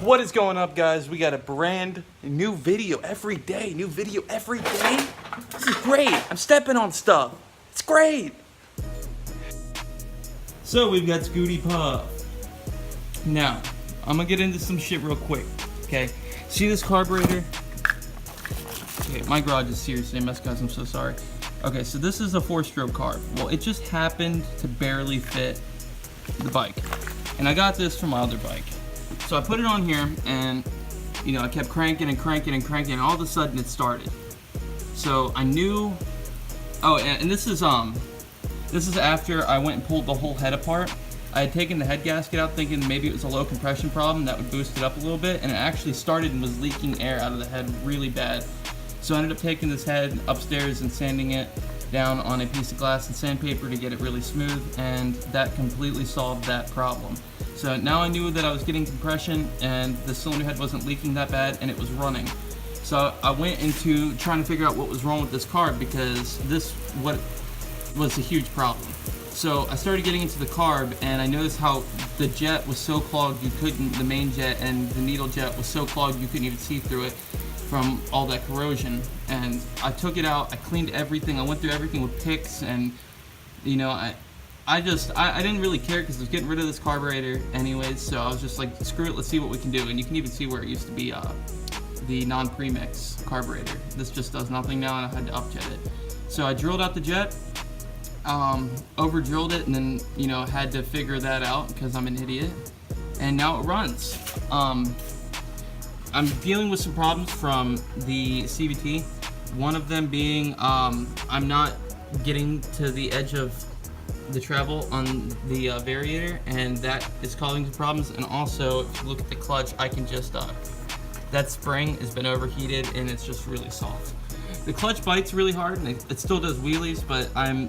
What is going up, guys? We got a brand new video every day. New video every day? This is great. I'm stepping on stuff. It's great. So we've got Scooty Puff. Now, I'm gonna get into some shit real quick, okay? See this carburetor? Okay, my garage is seriously a mess, guys. I'm so sorry. Okay, so this is a 4-stroke carb. Well, it just happened to barely fit the bike. And I got this from my other bike. So I put it on here and, you know, I kept cranking and cranking and cranking, and all of a sudden it started. So I knew, oh, and this is after I went and pulled the whole head apart. I had taken the head gasket out thinking maybe it was a low compression problem that would boost it up a little bit, and it actually started and was leaking air out of the head really bad. So I ended up taking this head upstairs and sanding it down on a piece of glass and sandpaper to get it really smooth, and that completely solved that problem. So now I knew that I was getting compression and the cylinder head wasn't leaking that bad and it was running. So I went into trying to figure out what was wrong with this carb, because this was a huge problem. So I started getting into the carb and I noticed how the jet was so clogged you couldn't, the main jet and the needle jet was so clogged you couldn't even see through it from all that corrosion. And I took it out, I cleaned everything, I went through everything with picks, and you know, I didn't really care because I was getting rid of this carburetor anyways, so I was just like, screw it, let's see what we can do. And you can even see where it used to be the non-premix carburetor. This just does nothing now, and I had to upjet it. So I drilled out the jet, over drilled it, and then, you know, had to figure that out because I'm an idiot. And now it runs. I'm dealing with some problems from the CVT. One of them being I'm not getting to the edge of the travel on the variator, and that is causing some problems. And also, if you look at the clutch, I can just that spring has been overheated and it's just really soft. The clutch bites really hard, and it still does wheelies, but I'm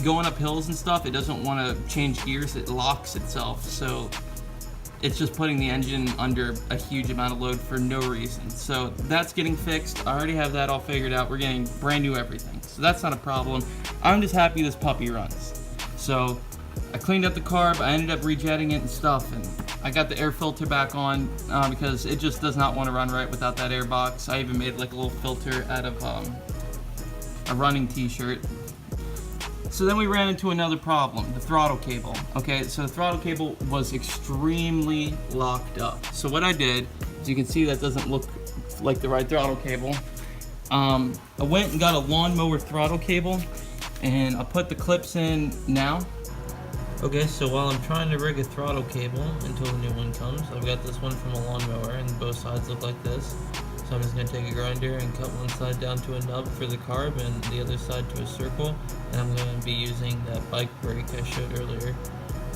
going up hills and stuff, it doesn't want to change gears, it locks itself, so it's just putting the engine under a huge amount of load for no reason. So that's getting fixed. I already have that all figured out. We're getting brand new everything, so that's not a problem. I'm just happy this puppy runs. So I cleaned up the carb, I ended up rejetting it and stuff, and I got the air filter back on because it just does not want to run right without that air box. I even made like a little filter out of a running t-shirt. So then we ran into another problem, the throttle cable. Okay, so the throttle cable was extremely locked up. So what I did, as you can see, that doesn't look like the right throttle cable. I went and got a lawnmower throttle cable, and I put the clips in now. Okay, so while I'm trying to rig a throttle cable until the new one comes, I've got this one from a lawnmower, and both sides look like this. So I'm just going to take a grinder and cut one side down to a nub for the carb and the other side to a circle. And I'm going to be using that bike brake I showed earlier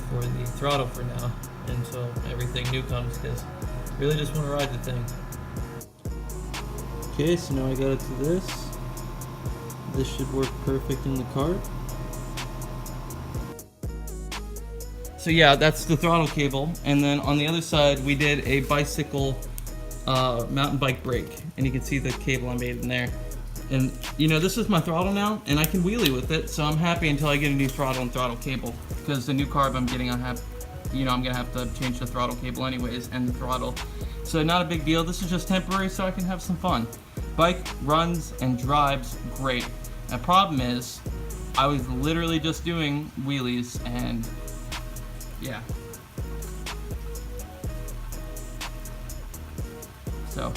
for the throttle for now until everything new comes, because I really just want to ride the thing. Okay, so now I got it to this. This should work perfect in the carb. So yeah, that's the throttle cable. And then on the other side, we did a bicycle mountain bike brake, and you can see the cable I made in there. And you know, this is my throttle now, and I can wheelie with it, so I'm happy until I get a new throttle and throttle cable, because the new carb I'm getting, I'm gonna have to change the throttle cable anyways, and the throttle. So not a big deal. This is just temporary so I can have some fun. Bike runs and drives great. The problem is I was literally just doing wheelies, and yeah. So,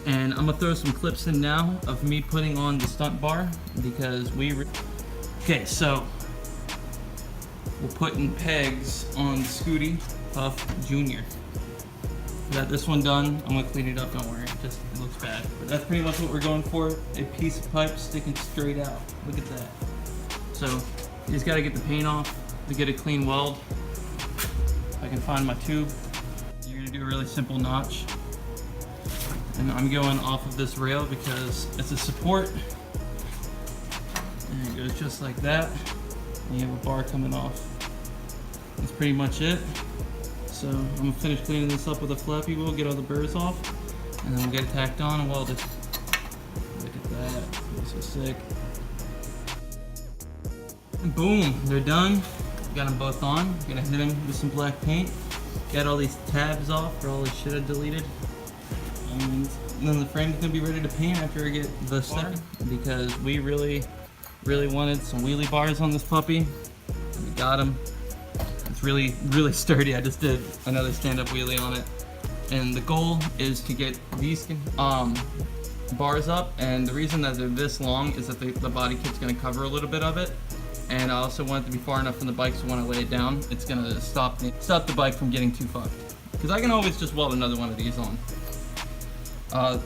and I'm gonna throw some clips in now of me putting on the stunt bar, because okay, so we're putting pegs on Scooty Puff Jr. Got this one done. I'm gonna clean it up, don't worry, it looks bad. But that's pretty much what we're going for, a piece of pipe sticking straight out. Look at that. So you just gotta get the paint off to get a clean weld. If I can find my tube. You're gonna do a really simple notch. And I'm going off of this rail because it's a support. And it goes just like that. And you have a bar coming off. That's pretty much it. So I'm gonna finish cleaning this up with a flappy wheel, get all the burrs off, and then we'll get it tacked on and weld it. Look at that, that's so sick. And boom, they're done. Got them both on. Gonna hit them with some black paint. Got all these tabs off for all the shit I deleted. And then the frame's gonna be ready to paint after I get the started, because we really wanted some wheelie bars on this puppy. We got them. It's really sturdy. I just did another stand-up wheelie on it. And the goal is to get these bars up, and the reason that they're this long is that the body kit's gonna cover a little bit of it. And I also want it to be far enough from the bike, so when I lay it down, it's gonna stop the bike from getting too fucked. Because I can always just weld another one of these on.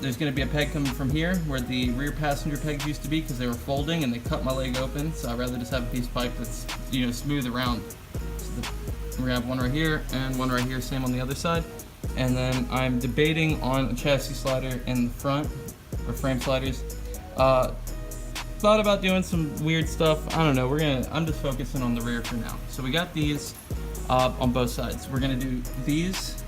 There's gonna be a peg coming from here where the rear passenger pegs used to be, because they were folding and they cut my leg open. So I'd rather just have a piece of pipe that's, you know, smooth around. So we're gonna have one right here and one right here, same on the other side. And then I'm debating on a chassis slider in the front, or frame sliders. Thought about doing some weird stuff. I don't know. I'm just focusing on the rear for now. So we got these on both sides. We're gonna do these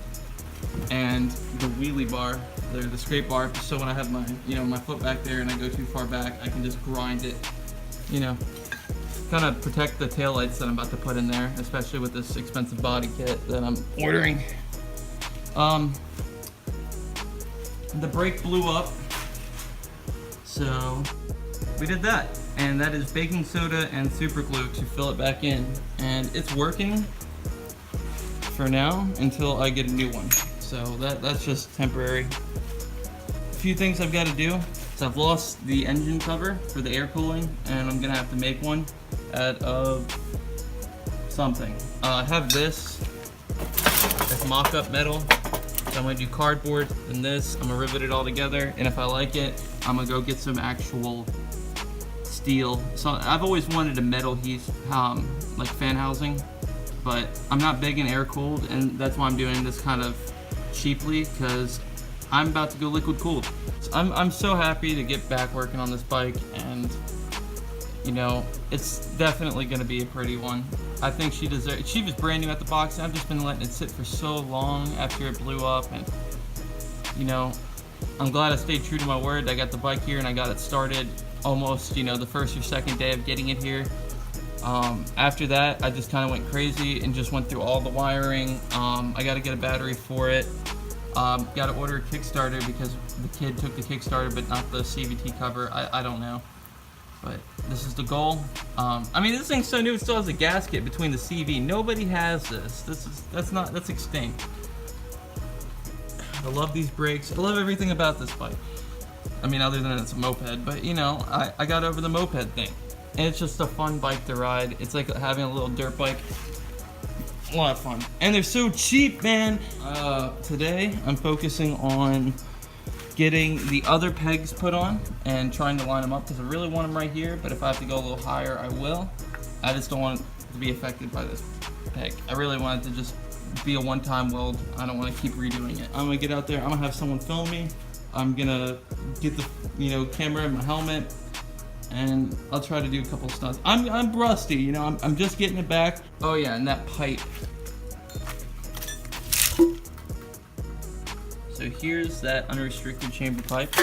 and the wheelie bar. They're the scrape bar, so when I have my, you know, my foot back there and I go too far back, I can just grind it. You know, kind of protect the taillights that I'm about to put in there, especially with this expensive body kit that I'm ordering. The brake blew up, so we did that, and that is baking soda and super glue to fill it back in, and it's working for now until I get a new one. So that's just temporary. A few things I've got to do is I've lost the engine cover for the air cooling, and I'm gonna have to make one out of something. I have this as mock-up metal. So I'm gonna do cardboard and this. I'm gonna rivet it all together, and if I like it, I'm gonna go get some actual steel. So I've always wanted a metal heath, like fan housing, but I'm not big in air cooled, and that's why I'm doing this kind of cheaply, because I'm about to go liquid cooled. So I'm so happy to get back working on this bike, and you know, it's definitely gonna be a pretty one. I think she deserves. She was brand new at the box, and I've just been letting it sit for so long after it blew up, and you know, I'm glad I stayed true to my word. I got the bike here and I got it started almost, you know, the first or second day of getting it here. After that, I just kind of went crazy and just went through all the wiring. I got to get a battery for it. Got to order a Kickstarter because the kid took the Kickstarter but not the CVT cover. I don't know. But this is the goal. I mean, this thing's so new, it still has a gasket between the CV. Nobody has this. That's extinct. I love these brakes. I love everything about this bike. I mean, other than it's a moped, but you know, I got over the moped thing. And it's just a fun bike to ride. It's like having a little dirt bike. A lot of fun. And they're so cheap, man. Today, I'm focusing on getting the other pegs put on and trying to line them up, because I really want them right here, but if I have to go a little higher, I will. I just don't want it to be affected by this peg. I really want it to just be a one-time weld. I don't want to keep redoing it. I'm gonna get out there, I'm gonna have someone film me. I'm gonna get the, you know, camera and my helmet, and I'll try to do a couple stunts. I'm rusty, you know, I'm just getting it back. Oh yeah, and that pipe. So here's that unrestricted chamber pipe,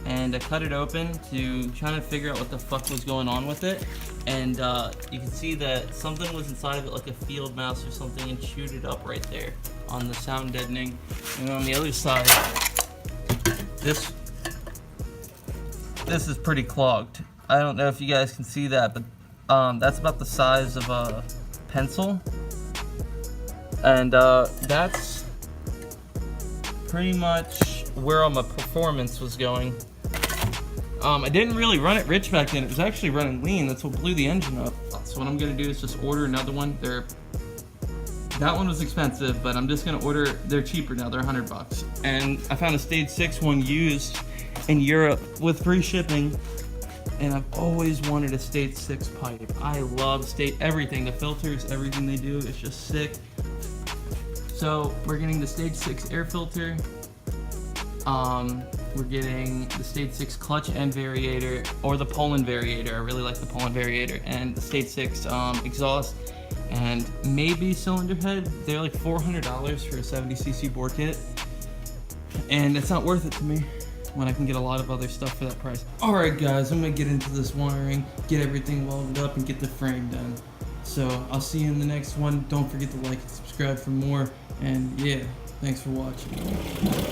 and I cut it open to try to figure out what the fuck was going on with it, and you can see that something was inside of it, like a field mouse or something, and chewed it up right there on the sound deadening. And on the other side, this is pretty clogged. I don't know if you guys can see that, but that's about the size of a pencil, and that's pretty much where all my performance was going. I didn't really run it rich back then. It was actually running lean. That's what blew the engine up. So what I'm gonna do is just order another one. That one was expensive, but I'm just gonna order. They're cheaper now. They're $100. And I found a stage 6 one used in Europe with free shipping. And I've always wanted a stage 6 pipe. I love everything. The filters, everything they do is just sick. So we're getting the stage 6 air filter. We're getting the stage 6 clutch end variator, or the Poland variator. I really like the Poland variator, and the stage 6 exhaust, and maybe cylinder head. They're like $400 for a 70cc bore kit, and it's not worth it to me when I can get a lot of other stuff for that price. All right, guys, I'm gonna get into this wiring, get everything welded up, and get the frame done. So I'll see you in the next one. Don't forget to like and subscribe for more. And yeah, thanks for watching.